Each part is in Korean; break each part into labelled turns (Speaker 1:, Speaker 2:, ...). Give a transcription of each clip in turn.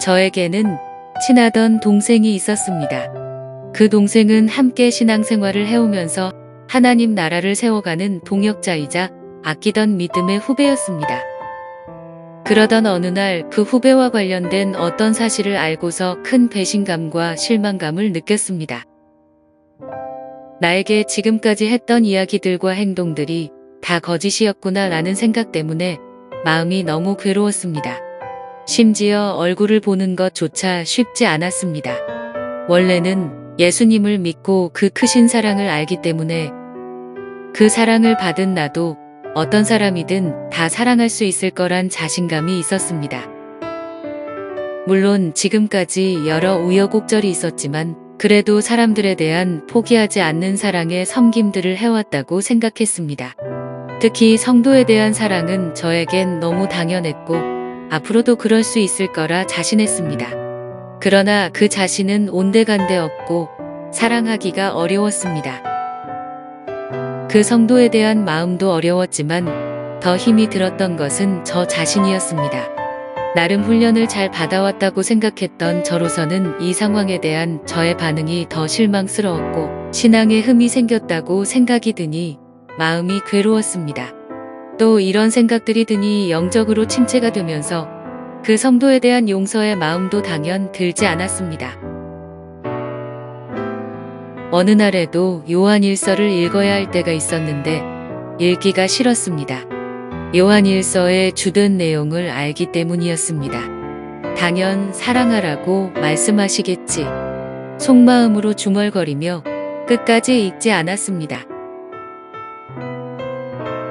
Speaker 1: 저에게는 친하던 동생이 있었습니다. 그 동생은 함께 신앙생활을 해오면서 하나님 나라를 세워가는 동역자이자 아끼던 믿음의 후배였습니다. 그러던 어느 날 그 후배와 관련된 어떤 사실을 알고서 큰 배신감과 실망감을 느꼈습니다. 나에게 지금까지 했던 이야기들과 행동들이 다 거짓이었구나 라는 생각 때문에 마음이 너무 괴로웠습니다. 심지어 얼굴을 보는 것조차 쉽지 않았습니다. 원래는 예수님을 믿고 그 크신 사랑을 알기 때문에 그 사랑을 받은 나도 어떤 사람이든 다 사랑할 수 있을 거란 자신감이 있었습니다. 물론 지금까지 여러 우여곡절이 있었지만 그래도 사람들에 대한 포기하지 않는 사랑의 섬김들을 해왔다고 생각했습니다. 특히 성도에 대한 사랑은 저에겐 너무 당연했고 앞으로도 그럴 수 있을 거라 자신했습니다. 그러나 그 자신은 온데간데 없고 사랑하기가 어려웠습니다. 그 성도에 대한 마음도 어려웠지만 더 힘이 들었던 것은 저 자신이었습니다. 나름 훈련을 잘 받아왔다고 생각했던 저로서는 이 상황에 대한 저의 반응이 더 실망스러웠고 신앙에 흠이 생겼다고 생각이 드니 마음이 괴로웠습니다. 또 이런 생각들이 드니 영적으로 침체가 되면서 그 성도에 대한 용서의 마음도 당연 들지 않았습니다. 어느 날에도 요한일서를 읽어야 할 때가 있었는데 읽기가 싫었습니다. 요한일서의 주된 내용을 알기 때문이었습니다. 당연 사랑하라고 말씀하시겠지. 속마음으로 중얼거리며 끝까지 읽지 않았습니다.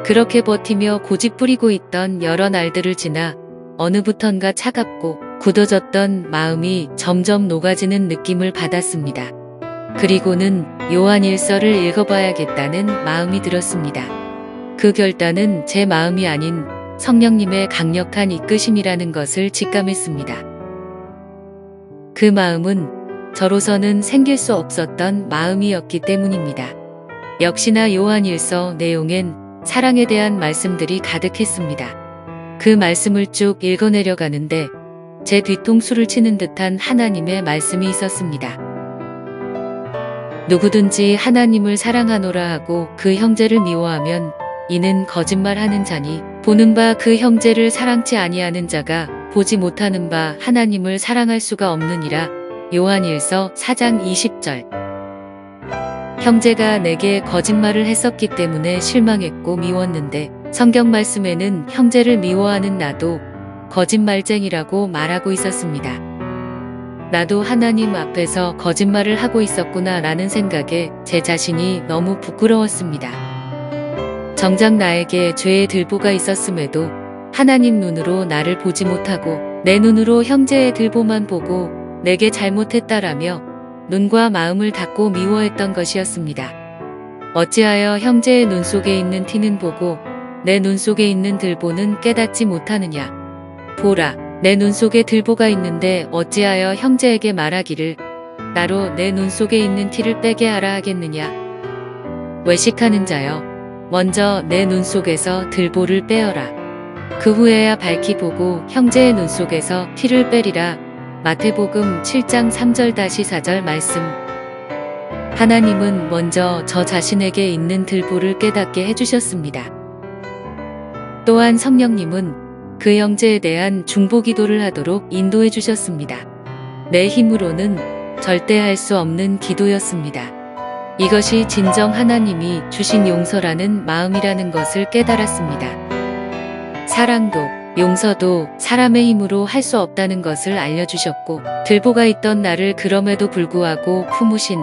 Speaker 1: 그렇게 버티며 고집 부리고 있던 여러 날들을 지나 어느부턴가 차갑고 굳어졌던 마음이 점점 녹아지는 느낌을 받았습니다. 그리고는 요한일서를 읽어봐야겠다는 마음이 들었습니다. 그 결단은 제 마음이 아닌 성령님의 강력한 이끄심이라는 것을 직감했습니다. 그 마음은 저로서는 생길 수 없었던 마음이었기 때문입니다. 역시나 요한일서 내용엔 사랑에 대한 말씀들이 가득했습니다. 그 말씀을 쭉 읽어내려가는데 제 뒤통수를 치는 듯한 하나님의 말씀이 있었습니다. 누구든지 하나님을 사랑하노라 하고 그 형제를 미워하면 이는 거짓말하는 자니 보는 바 그 형제를 사랑치 아니하는 자가 보지 못하는 바 하나님을 사랑할 수가 없느니라. 요한일서 4장 20절. 형제가 내게 거짓말을 했었기 때문에 실망했고 미웠는데 성경 말씀에는 형제를 미워하는 나도 거짓말쟁이라고 말하고 있었습니다. 나도 하나님 앞에서 거짓말을 하고 있었구나 라는 생각에 제 자신이 너무 부끄러웠습니다. 정작 나에게 죄의 들보가 있었음에도 하나님 눈으로 나를 보지 못하고 내 눈으로 형제의 들보만 보고 내게 잘못했다라며 눈과 마음을 닫고 미워했던 것이었습니다. 어찌하여 형제의 눈 속에 있는 티는 보고 내 눈 속에 있는 들보는 깨닫지 못하느냐. 보라, 내 눈 속에 들보가 있는데 어찌하여 형제에게 말하기를 나로 내 눈 속에 있는 티를 빼게 하라 하겠느냐. 외식하는 자여, 먼저 내 눈 속에서 들보를 빼어라. 그 후에야 밝히 보고 형제의 눈 속에서 티를 빼리라. 마태복음 7장 3절-4절 말씀. 하나님은 먼저 저 자신에게 있는 들보를 깨닫게 해주셨습니다. 또한 성령님은 그 형제에 대한 중보기도를 하도록 인도해 주셨습니다. 내 힘으로는 절대 할 수 없는 기도였습니다. 이것이 진정 하나님이 주신 용서라는 마음이라는 것을 깨달았습니다. 사랑도 용서도 사람의 힘으로 할 수 없다는 것을 알려주셨고 들보가 있던 나를 그럼에도 불구하고 품으신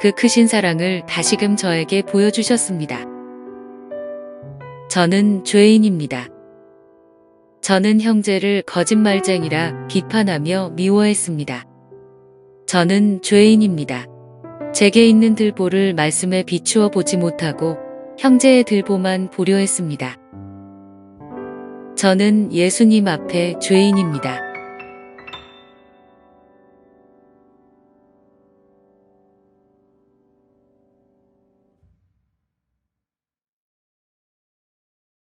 Speaker 1: 그 크신 사랑을 다시금 저에게 보여주셨습니다. 저는 죄인입니다. 저는 형제를 거짓말쟁이라 비판하며 미워했습니다. 저는 죄인입니다. 제게 있는 들보를 말씀에 비추어 보지 못하고 형제의 들보만 보려 했습니다. 저는 예수님 앞에 죄인입니다.